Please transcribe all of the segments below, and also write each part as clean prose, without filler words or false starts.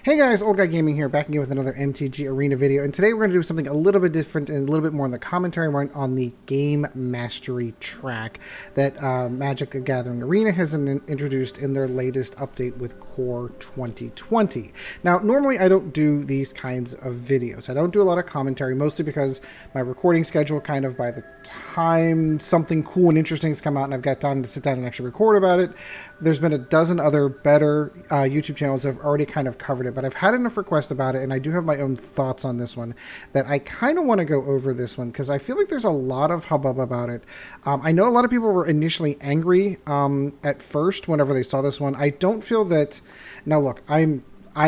Hey guys, Old Guy Gaming here, back again with another MTG Arena video, and today we're going to do something a little bit different and a little bit more on the commentary, more on the game mastery track that Magic the Gathering Arena has introduced in their latest update with Core 2020. Now, normally I don't do these kinds of videos. I don't do a lot of commentary, mostly because my recording schedule, kind of by the time something cool and interesting has come out and I've got time to sit down and actually record about it, there's been a dozen other better YouTube channels that have already kind of covered it. But I've had enough requests about it, and I do have my own thoughts on this one, that I kind of want to go over this one, because I feel like there's a lot of hubbub about it. I know a lot of people were initially angry at first whenever they saw this one. I don't feel that... Now look, I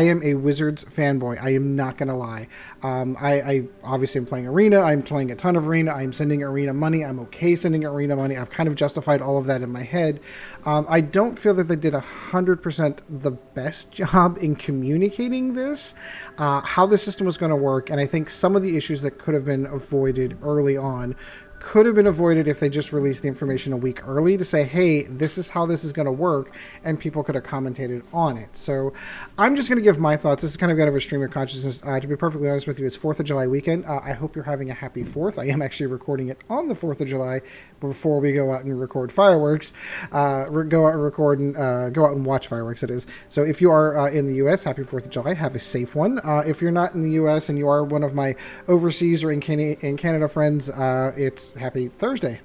am a Wizards fanboy. I am not going to lie. I obviously am playing Arena. I'm playing a ton of Arena. I'm sending Arena money. I'm okay sending Arena money. I've kind of justified all of that in my head. I don't feel that they did 100% the best job in communicating this, how the system was going to work, and I think some of the issues that could have been avoided early on could have been avoided if they just released the information a week early to say, hey, this is how this is going to work, and people could have commentated on it. So I'm just going to give my thoughts. This is kind of out of a stream of consciousness. To be perfectly honest with you, it's 4th of July weekend. I hope you're having a happy 4th. I am actually recording it on the 4th of July before we go out and record fireworks. Go out and watch fireworks, it is. So if you are in the U.S., happy 4th of July. Have a safe one. If you're not in the U.S. and you are one of my overseas or in Canada friends, it's happy Thursday.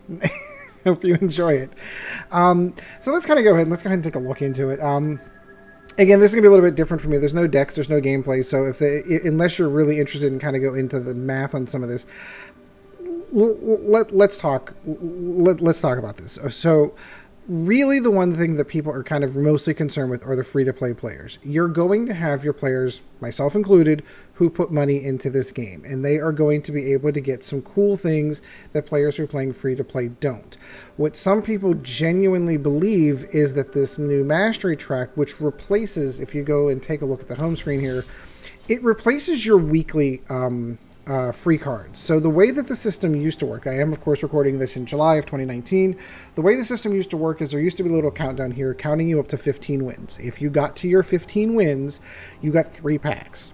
Hope you enjoy it. So let's kind of go ahead and take a look into it. Again, this is going to be a little bit different for me. There's no decks, there's no gameplay, so unless you're really interested in kind of go into the math on some of this, let's talk about this. So really the one thing that people are kind of mostly concerned with are the free-to-play players. You're going to have your players, myself included, who put money into this game, and they are going to be able to get some cool things that players who are playing free-to-play don't. What some people genuinely believe is that this new mastery track, which replaces, if you go and take a look at the home screen here, it replaces your weekly free cards. So the way that the system used to work, I am of course recording this in July of 2019, the way the system used to work is there used to be a little countdown here counting you up to 15 wins. If you got to your 15 wins, you got 3 packs.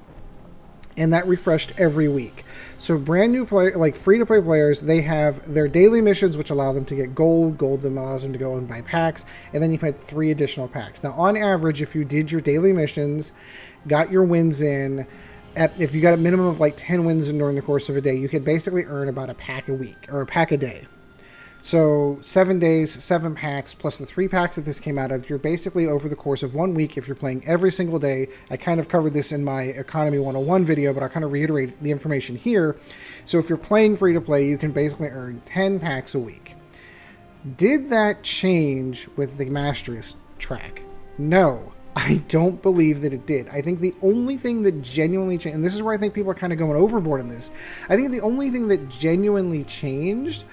And that refreshed every week. So brand new free-to-play players, they have their daily missions, which allow them to get gold. Gold then allows them to go and buy packs. And then you had 3 additional packs. Now, on average, if you did your daily missions, got your wins in, if you got a minimum of like 10 wins during the course of a day, you could basically earn about a pack a week, or a pack a day. So 7 days, 7 packs, plus the 3 packs that this came out of, you're basically over the course of 1 week, if you're playing every single day. I kind of covered this in my Economy 101 video, but I'll kind of reiterate the information here. So if you're playing free-to-play, you can basically earn 10 packs a week. Did that change with the Mastery track? No. I don't believe that it did. I think the only thing that genuinely changed, and this is where I think people are kind of going overboard in this, I think the only thing that genuinely changed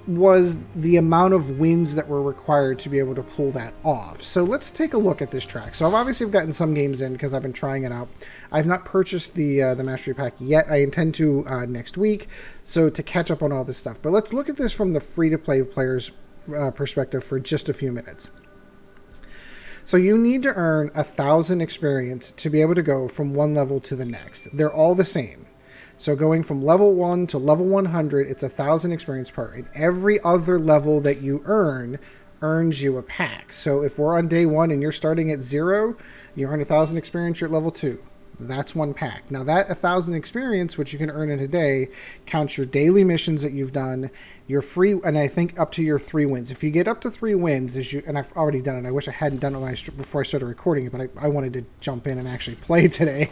was the amount of wins that were required to be able to pull that off. So let's take a look at this track. So I've obviously gotten some games in because I've been trying it out. I've not purchased the Mastery Pack yet. I intend to next week, so to catch up on all this stuff. But let's look at this from the free-to-play players' perspective for just a few minutes. So you need to earn 1,000 experience to be able to go from one level to the next. They're all the same. So going from level 1 to level 100, it's 1,000 experience per. And every other level that you earn earns you a pack. So if we're on day 1 and you're starting at 0, you earn 1,000 experience, you're at level 2. That's 1 pack. Now that 1,000 experience, which you can earn in a day, counts your daily missions that you've done, your free, and I think up to your 3 wins. If you get up to 3 wins, and I've already done it. I wish I hadn't done it before I started recording it, but I wanted to jump in and actually play today.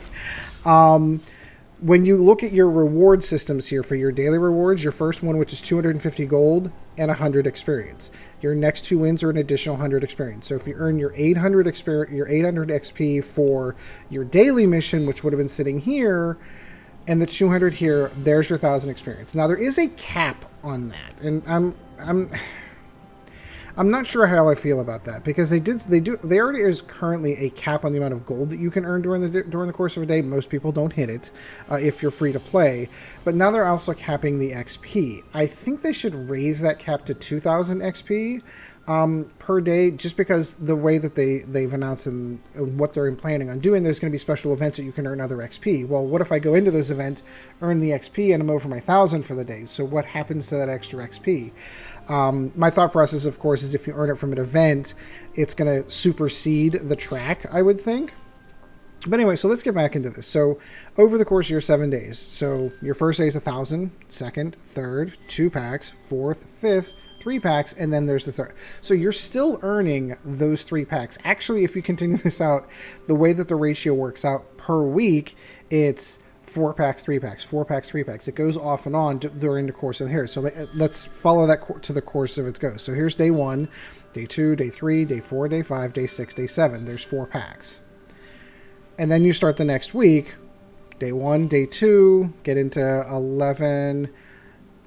When you look at your reward systems here for your daily rewards, your first one, which is 250 gold and 100 experience. Your next 2 wins are an additional 100 experience. So if you earn your 800 XP for your daily mission, which would have been sitting here, and the 200 here, there's your 1,000 experience. Now there is a cap on that, and I'm not sure how I feel about that because they already is currently a cap on the amount of gold that you can earn during the course of a day. Most people don't hit it if you're free to play, but now they're also capping the XP. I think they should raise that cap to 2,000 XP per day, just because the way that they've announced and what they're planning on doing, there's going to be special events that you can earn other XP. Well, what if I go into those events, earn the XP, and I'm over my 1,000 for the day? So what happens to that extra XP? My thought process, of course, is if you earn it from an event, it's going to supersede the track, I would think. But anyway, so let's get back into this. So over the course of your 7 days, so your first day is 1,000, second, third, 2 packs, fourth, fifth, 3 packs, and then there's the third. So you're still earning those 3 packs. Actually, if you continue this out, the way that the ratio works out per week, it's 4 packs, 3 packs, 4 packs, 3 packs. It goes off and on during the course of here. So let's follow that to the course of it goes. So here's day 1, day 2, day 3, day 4, day 5, day 6, day 7. There's 4 packs. And then you start the next week, day 1, day 2, get into 11,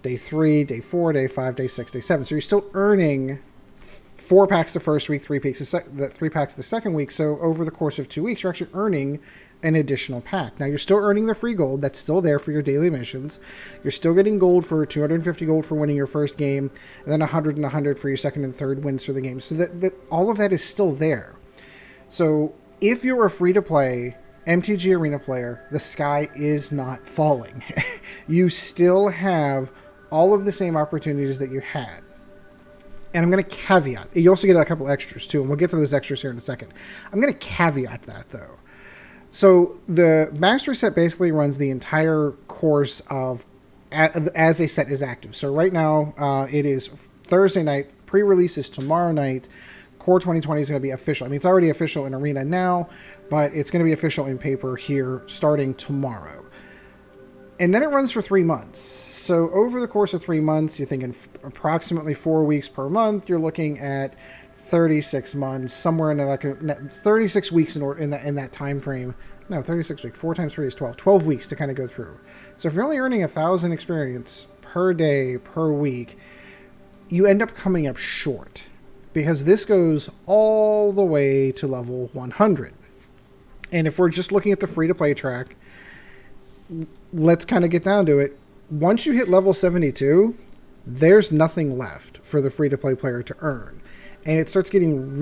day 3, day 4, day 5, day 6, day 7. So you're still earning 4 packs the first week, 3 packs the 3 packs the second week. So over the course of 2 weeks, you're actually earning an additional pack. Now you're still earning the free gold. That's still there for your daily missions. You're still getting gold for 250 gold for winning your first game, and then 100 and 100 for your second and third wins for the game. So that all of that is still there. So if you're a free-to-play MTG Arena player, the sky is not falling. You still have all of the same opportunities that you had. And I'm going to caveat. You also get a couple extras, too, and we'll get to those extras here in a second. I'm going to caveat that, though. So the mastery set basically runs the entire course of as a set is active. So right now, it is Thursday night. Pre-release is tomorrow night. Core 2020 is going to be official. I mean, it's already official in Arena now, but it's going to be official in paper here starting tomorrow. And then it runs for 3 months. So over the course of 3 months, you're thinking approximately 4 weeks per month. You're looking at 36 months, somewhere in like 36 weeks in that time frame. No, 36 weeks. 4 times 3 is 12. 12 weeks to kind of go through. So if you're only earning 1,000 experience per day, per week, you end up coming up short, because this goes all the way to level 100. And if we're just looking at the free-to-play track, let's kind of get down to it. Once you hit level 72, there's nothing left for the free-to-play player to earn. And it starts getting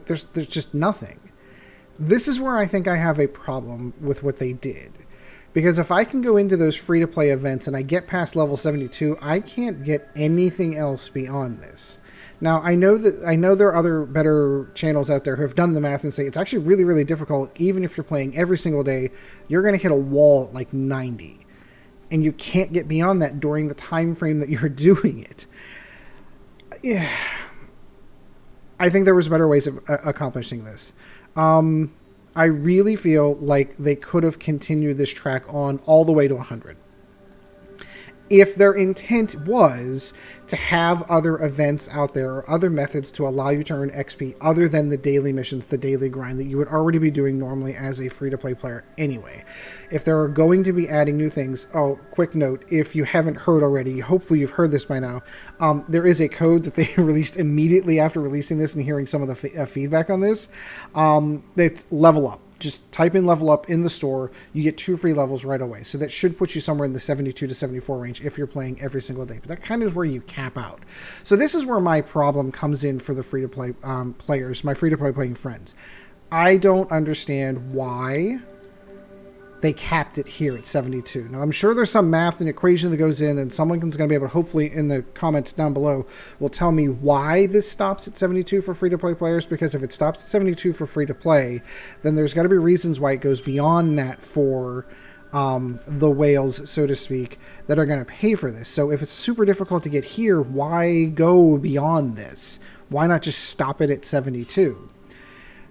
there's just nothing. This is where I think I have a problem with what they did. Because if I can go into those free-to-play events and I get past level 72, I can't get anything else beyond this. Now, I know there are other better channels out there who have done the math and say it's actually really, really difficult. Even if you're playing every single day, you're going to hit a wall at like 90. And you can't get beyond that during the time frame that you're doing it. Yeah. I think there was better ways of accomplishing this. I really feel like they could have continued this track on all the way to 100. If their intent was to have other events out there or other methods to allow you to earn XP other than the daily missions, the daily grind that you would already be doing normally as a free-to-play player anyway. If they're going to be adding new things, quick note, if you haven't heard already, hopefully you've heard this by now, there is a code that they released immediately after releasing this and hearing some of the feedback on this. It's Level Up. Just type in level up in the store. You get 2 free levels right away. So that should put you somewhere in the 72 to 74 range if you're playing every single day. But that kind of is where you cap out. So this is where my problem comes in for the free-to-play players, my free-to-play playing friends. I don't understand why they capped it here at 72. Now, I'm sure there's some math and equation that goes in, and someone's going to be able to, hopefully in the comments down below, will tell me why this stops at 72 for free-to-play players, because if it stops at 72 for free-to-play, then there's got to be reasons why it goes beyond that for the whales, so to speak, that are going to pay for this. So if it's super difficult to get here, why go beyond this? Why not just stop it at 72?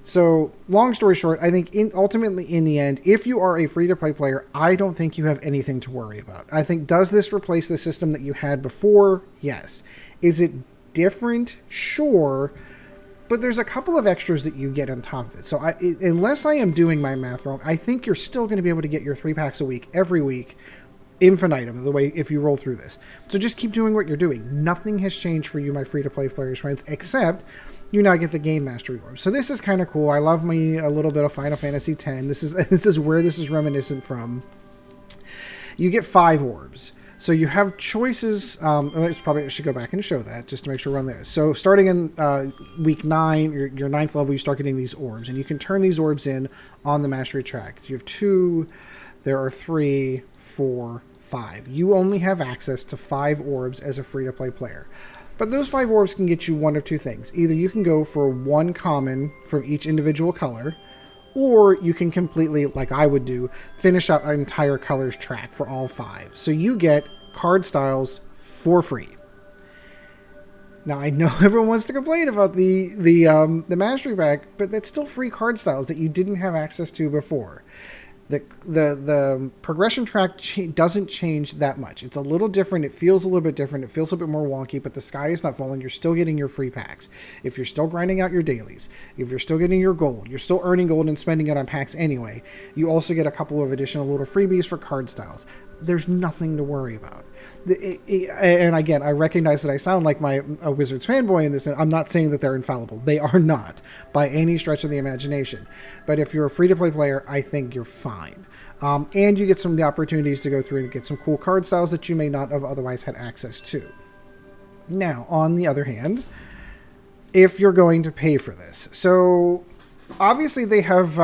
So, long story short, I think ultimately in the end, if you are a free-to-play player, I don't think you have anything to worry about. I think, does this replace the system that you had before? Yes. Is it different? Sure. But there's a couple of extras that you get on top of it. So, unless I am doing my math wrong, I think you're still going to be able to get your 3 packs a week, every week, infinitum, the way if you roll through this. So just keep doing what you're doing. Nothing has changed for you, my free-to-play players, friends, except you now get the Game Mastery Orb. So this is kind of cool. I love me a little bit of Final Fantasy X. This is where this is reminiscent from. You get 5 orbs. So you have choices. I should go back and show that just to make sure we're on there. So starting in week 9, your 9th level, you start getting these orbs. And you can turn these orbs in on the Mastery track. You have 2, there are 3, 4, 5. You only have access to 5 orbs as a free-to-play player. But those 5 orbs can get you one of two things. Either you can go for 1 common from each individual color, or you can completely, like I would do, finish out an entire colors track for all 5. So you get card styles for free. Now I know everyone wants to complain about the Mastery Pack, but that's still free card styles that you didn't have access to before. The progression track doesn't change that much. It's a little different. It feels a little bit different. It feels a bit more wonky, but the sky is not falling. You're still getting your free packs. If you're still grinding out your dailies, if you're still getting your gold, you're still earning gold and spending it on packs anyway. You also get a couple of additional little freebies for card styles. There's nothing to worry about. And again, I recognize that I sound like a Wizards fanboy in this, and I'm not saying that they're infallible. They are not, by any stretch of the imagination. But if you're a free-to-play player, I think you're fine. And you get some of the opportunities to go through and get some cool card styles that you may not have otherwise had access to. Now, on the other hand, if you're going to pay for this. So, obviously they have...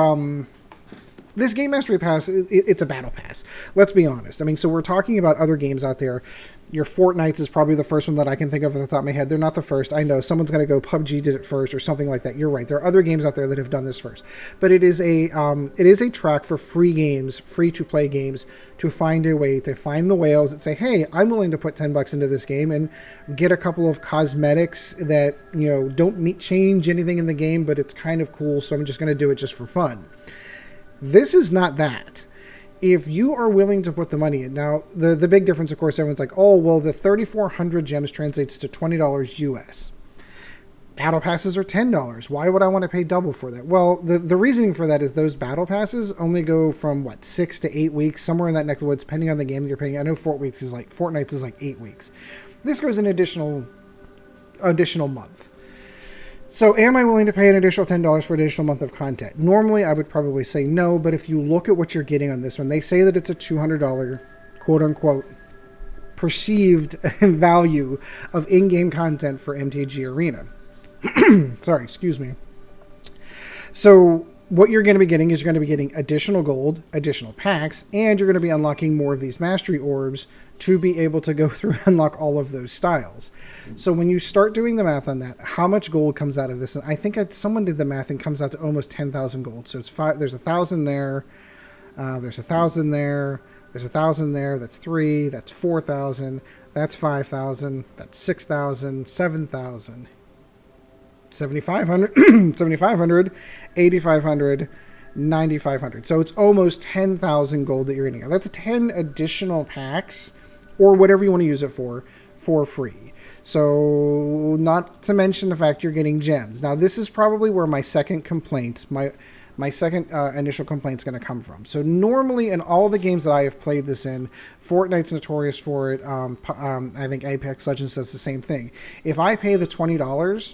this Game Mastery Pass, it's a battle pass. Let's be honest. I mean, so we're talking about other games out there. Your Fortnites is probably the first one that I can think of at the top of my head. They're not the first. I know someone's going to go PUBG did it first or something like that. You're right. There are other games out there that have done this first. But it is a track for free games, free-to-play games, to find a way to find the whales that say, hey, I'm willing to put $10 into this game and get a couple of cosmetics that, don't change anything in the game, but it's kind of cool, so I'm just going to do it just for fun. This is not that. If you are willing to put the money in, now the big difference, of course, everyone's like, oh, well, the 3,400 gems translates to $20 US. Battle passes are $10. Why would I want to pay double for that? Well, the reasoning for that is those battle passes only go from 6 to 8 weeks, somewhere in that neck of the woods, depending on the game that you're playing. I know Fortnites is like 8 weeks. This goes an additional month. So am I willing to pay an additional $10 for an additional month of content? Normally, I would probably say no, but if you look at what you're getting on this one, they say that it's a $200, quote-unquote, perceived value of in-game content for MTG Arena. Sorry, excuse me. So what you're going to be getting is you're going to be getting additional gold, additional packs, and you're going to be unlocking more of these mastery orbs to be able to go through and unlock all of those styles. So when you start doing the math on that, how much gold comes out of this? And I think someone did the math and comes out to almost 10,000 gold. So it's there's 1,000 there, there's 1,000 there, there's 1,000 there, that's 3, that's 4,000, that's 5,000, that's 6,000, 7,000. 7,500, 7,500, 8,500, 9,500. So it's almost 10,000 gold that you're getting. That's 10 additional packs, or whatever you want to use it for free. So not to mention the fact you're getting gems. Now this is probably where my second complaint, my second initial complaint is going to come from. So normally in all the games that I have played this in, Fortnite's notorious for it. I think Apex Legends does the same thing. If I pay the $20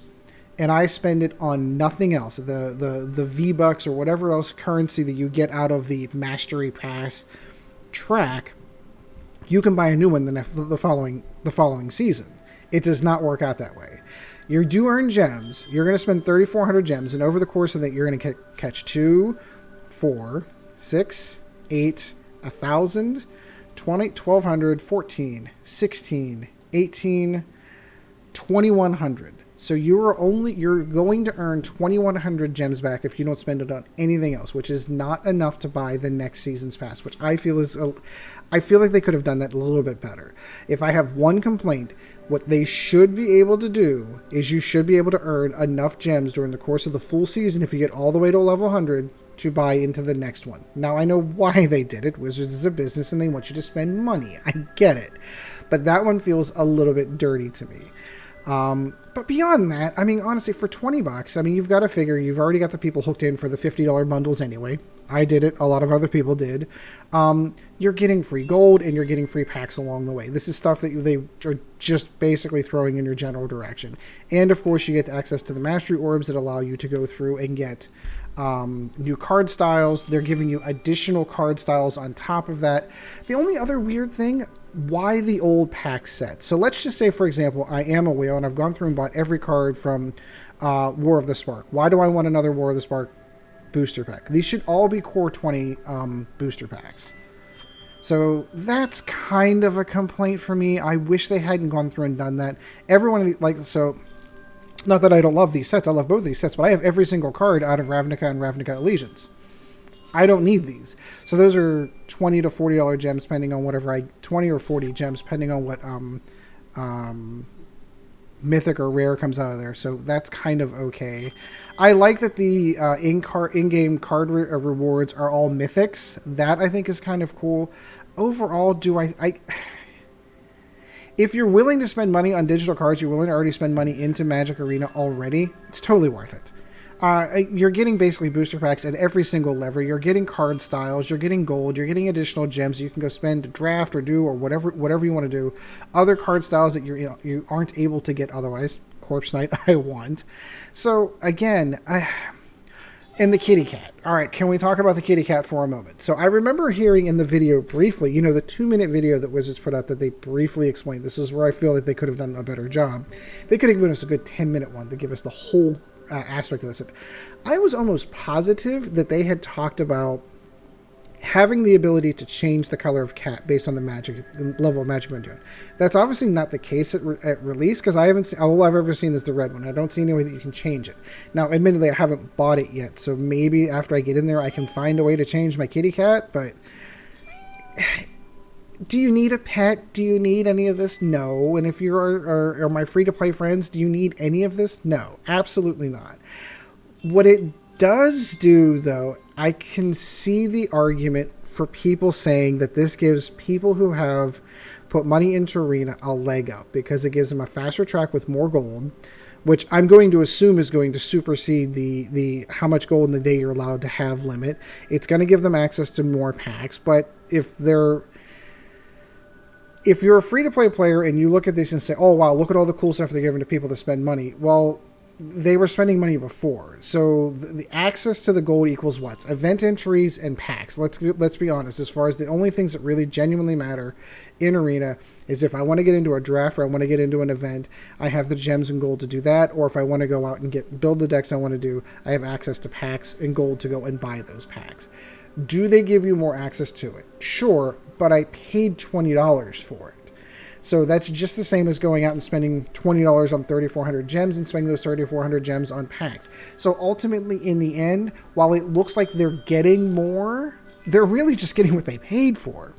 and I spend it on nothing else, the V-Bucks or whatever else currency that you get out of the Mastery Pass track, you can buy a new one the following season. It does not work out that way. You do earn gems. You're going to spend 3,400 gems, and over the course of that, you're going to catch 2, 4, 6, 8, 1,000, 20, 1,200, 14, 16, 18, 2,100. So you're going to earn 2,100 gems back if you don't spend it on anything else, which is not enough to buy the next season's pass, which I feel like they could have done that a little bit better. If I have one complaint, what they should be able to do is you should be able to earn enough gems during the course of the full season if you get all the way to level 100 to buy into the next one. Now, I know why they did it. Wizards is a business and they want you to spend money. I get it. But that one feels a little bit dirty to me. But beyond that, I mean, honestly, for $20, I mean, you've got to figure you've already got the people hooked in for the $50 bundles anyway. I did it. A lot of other people did. You're getting free gold and you're getting free packs along the way. This is stuff that they are just basically throwing in your general direction. And of course, you get access to the mastery orbs that allow you to go through and get new card styles. They're giving you additional card styles on top of that. The only other weird thing, why the old pack set? So let's just say, for example, I am a whale and I've gone through and bought every card from War of the Spark. Why do I want another War of the Spark booster pack? These should all be core 20 booster packs. So that's kind of a complaint for me. I wish they hadn't gone through and done that. Every one of these, like, so, not that I don't love these sets. I love both these sets, but I have every single card out of Ravnica and Ravnica Allegiance. I don't need these. So those are $20 to $40 gems, depending on whatever 20 or 40 gems, depending on what mythic or rare comes out of there. So that's kind of okay. I like that the in-game card rewards are all mythics. That I think is kind of cool. Overall, if you're willing to spend money on digital cards, you're willing to already spend money into Magic Arena already, it's totally worth it. You're getting basically booster packs at every single lever. You're getting card styles. You're getting gold. You're getting additional gems you can go spend to draft or do or whatever you want to do. Other card styles that you aren't able to get otherwise. Corpse Knight, I want. So again, and the kitty cat. All right, can we talk about the kitty cat for a moment? So I remember hearing in the video briefly, you know, the 2-minute video that Wizards put out that they briefly explained. This is where I feel that they could have done a better job. They could have given us a good 10-minute one to give us the whole aspect of this. I was almost positive that they had talked about having the ability to change the color of cat based on the magic level of magic we're doing. That's obviously not the case at release, because I haven't seen, all I've ever seen is the red one. I don't see any way that you can change it. Now, admittedly, I haven't bought it yet, so maybe after I get in there, I can find a way to change my kitty cat, but do you need a pet? Do you need any of this? No. And if you are my free-to-play friends, do you need any of this? No, absolutely not. What it does do, though, I can see the argument for people saying that this gives people who have put money into Arena a leg up, because it gives them a faster track with more gold, which I'm going to assume is going to supersede the how much gold in the day you're allowed to have limit. It's going to give them access to more packs, but if you're a free-to-play player and you look at this and say, oh, wow, look at all the cool stuff they're giving to people to spend money. Well, they were spending money before. So the access to the gold equals what? Event entries and packs. Let's be honest. As far as the only things that really genuinely matter in Arena is if I want to get into a draft or I want to get into an event, I have the gems and gold to do that. Or if I want to go out and build the decks I want to do, I have access to packs and gold to go and buy those packs. Do they give you more access to it? Sure, but I paid $20 for it. So that's just the same as going out and spending $20 on 3,400 gems and spending those 3,400 gems on packs. So ultimately, in the end, while it looks like they're getting more, they're really just getting what they paid for.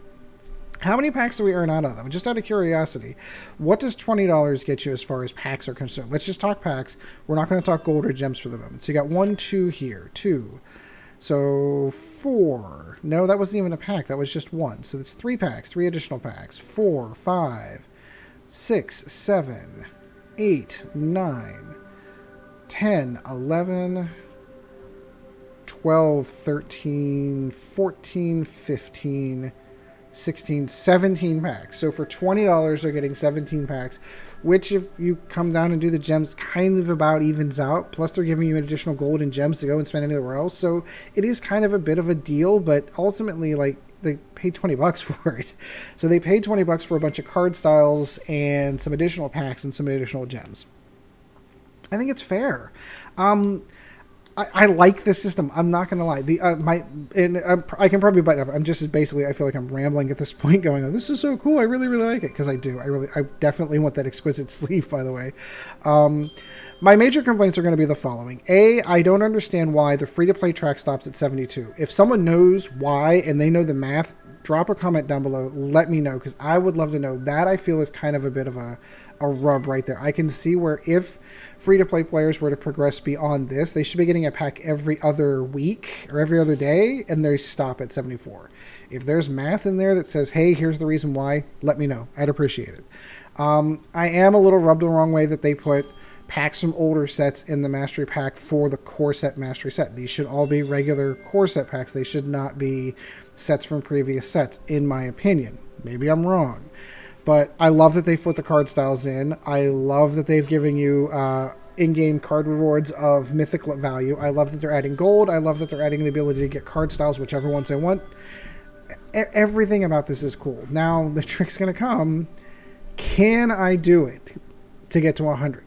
How many packs do we earn out of them? Just out of curiosity, what does $20 get you as far as packs are concerned? Let's just talk packs. We're not going to talk gold or gems for the moment. So you got 1, 2 here, 2. So 4. No, that wasn't even a pack. That was just 1. So that's 3 packs, 3 additional packs. 4, 5, 6, 7, 8, 9, 10, 11, 12, 13, 14, 15, 16, 17 packs. So for $20, they're getting 17 packs, which if you come down and do the gems, kind of about evens out. Plus they're giving you additional gold and gems to go and spend anywhere else. So it is kind of a bit of a deal, but ultimately, like, they paid $20 for it. So they paid $20 for a bunch of card styles and some additional packs and some additional gems. I think it's fair. I like the system. I'm not going to lie. I can probably button up. I'm just basically, I feel like I'm rambling at this point going, oh, this is so cool. I really, really like it. Because I do. I definitely want that exquisite sleeve, by the way. My major complaints are going to be the following. A, I don't understand why the free-to-play track stops at 72. If someone knows why and they know the math, drop a comment down below. Let me know, because I would love to know. That I feel is kind of a bit of a rub right there. I can see where if free-to-play players were to progress beyond this, they should be getting a pack every other week or every other day, and they stop at 74. If there's math in there that says, hey, here's the reason why, let me know. I'd appreciate it. I am a little rubbed the wrong way that they put packs from older sets in the Mastery Pack for the core set Mastery set. These should all be regular core set packs. They should not be sets from previous sets, in my opinion. Maybe I'm wrong. But I love that they've put the card styles in. I love that they've given you in-game card rewards of mythic value. I love that they're adding gold. I love that they're adding the ability to get card styles, whichever ones I want. Everything about this is cool. Now, the trick's going to come. Can I do it to get to 100?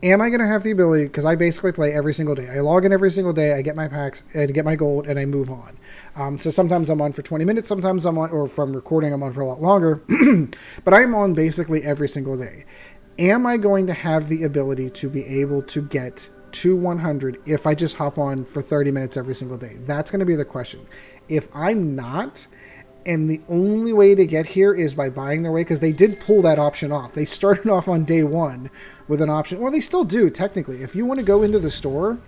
Am I going to have the ability, because I basically play every single day. I log in every single day, I get my packs, and get my gold, and I move on. So sometimes I'm on for 20 minutes, sometimes I'm on, or from recording, I'm on for a lot longer. But I'm on basically every single day. Am I going to have the ability to be able to get to 100 if I just hop on for 30 minutes every single day? That's going to be the question. If I'm not, and the only way to get here is by buying their way, because they did pull that option off. They started off on day one with an option, or they still do technically. If you want to go into the store,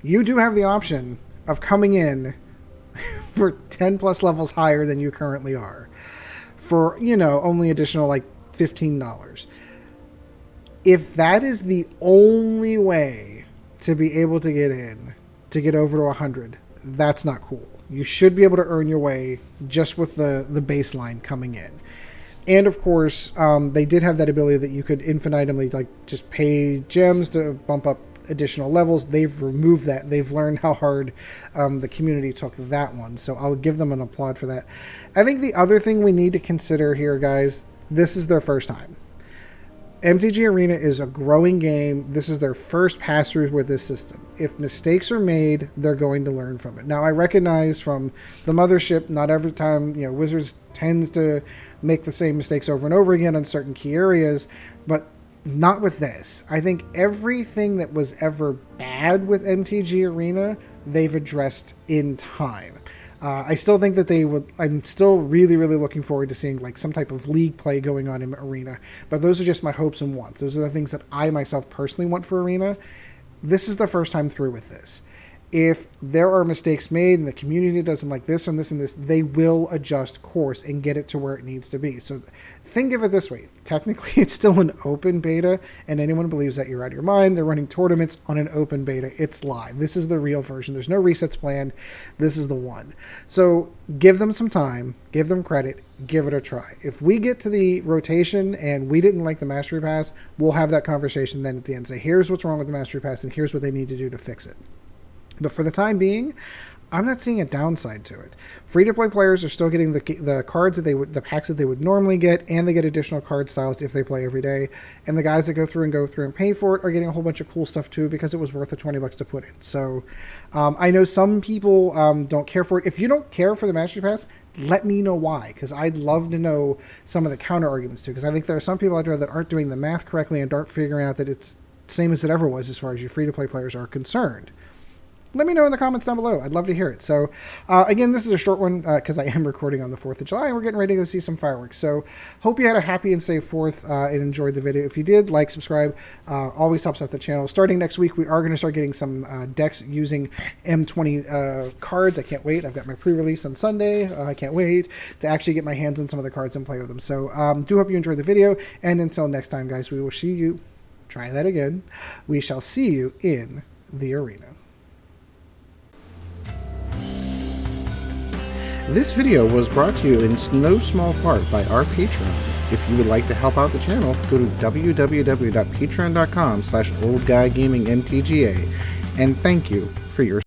you do have the option of coming in for 10 plus levels higher than you currently are for, you know, only additional like $15. If that is the only way to be able to get in, to get over to 100, that's not cool. You should be able to earn your way just with the baseline coming in. And of course, they did have that ability that you could infinitumly like just pay gems to bump up additional levels. They've removed that. They've learned how hard the community took that one. So I'll give them an applaud for that. I think the other thing we need to consider here, guys, this is their first time. MTG Arena is a growing game. This is their first pass-through with this system. If mistakes are made, they're going to learn from it. Now, I recognize from the mothership, not every time, you know, Wizards tends to make the same mistakes over and over again on certain key areas, but not with this. I think everything that was ever bad with MTG Arena, they've addressed in time. I still think that they would. I'm still really, really looking forward to seeing like some type of league play going on in Arena. But those are just my hopes and wants. Those are the things that I myself personally want for Arena. This is the first time through with this. If there are mistakes made and the community doesn't like this and this and this, they will adjust course and get it to where it needs to be. So think of it this way. Technically, it's still an open beta, and anyone believes that you're out of your mind. They're running tournaments on an open beta. It's live. This is the real version. There's no resets planned. This is the one. So give them some time. Give them credit. Give it a try. If we get to the rotation and we didn't like the Mastery Pass, we'll have that conversation then at the end. Say, here's what's wrong with the Mastery Pass, and here's what they need to do to fix it. But for the time being, I'm not seeing a downside to it. Free-to-play players are still getting the cards that the packs that they would normally get, and they get additional card styles if they play every day. And the guys that go through and pay for it are getting a whole bunch of cool stuff too, because it was worth the $20 to put in. So I know some people don't care for it. If you don't care for the Mastery Pass, let me know why, because I'd love to know some of the counter arguments too. Because I think there are some people out there that aren't doing the math correctly and aren't figuring out that it's the same as it ever was as far as your free-to-play players are concerned. Let me know in the comments down below. I'd love to hear it. So, again, this is a short one because I am recording on the 4th of July, and we're getting ready to go see some fireworks. So, hope you had a happy and safe 4th and enjoyed the video. If you did, like, subscribe. Always helps out the channel. Starting next week, we are going to start getting some decks using M20 cards. I can't wait. I've got my pre-release on Sunday. I can't wait to actually get my hands on some of the cards and play with them. So, do hope you enjoyed the video. And until next time, guys, we will see you. Try that again. We shall see you in the arena. This video was brought to you in no small part by our patrons. If you would like to help out the channel, go to www.patreon.com/oldguygamingmtga, and thank you for your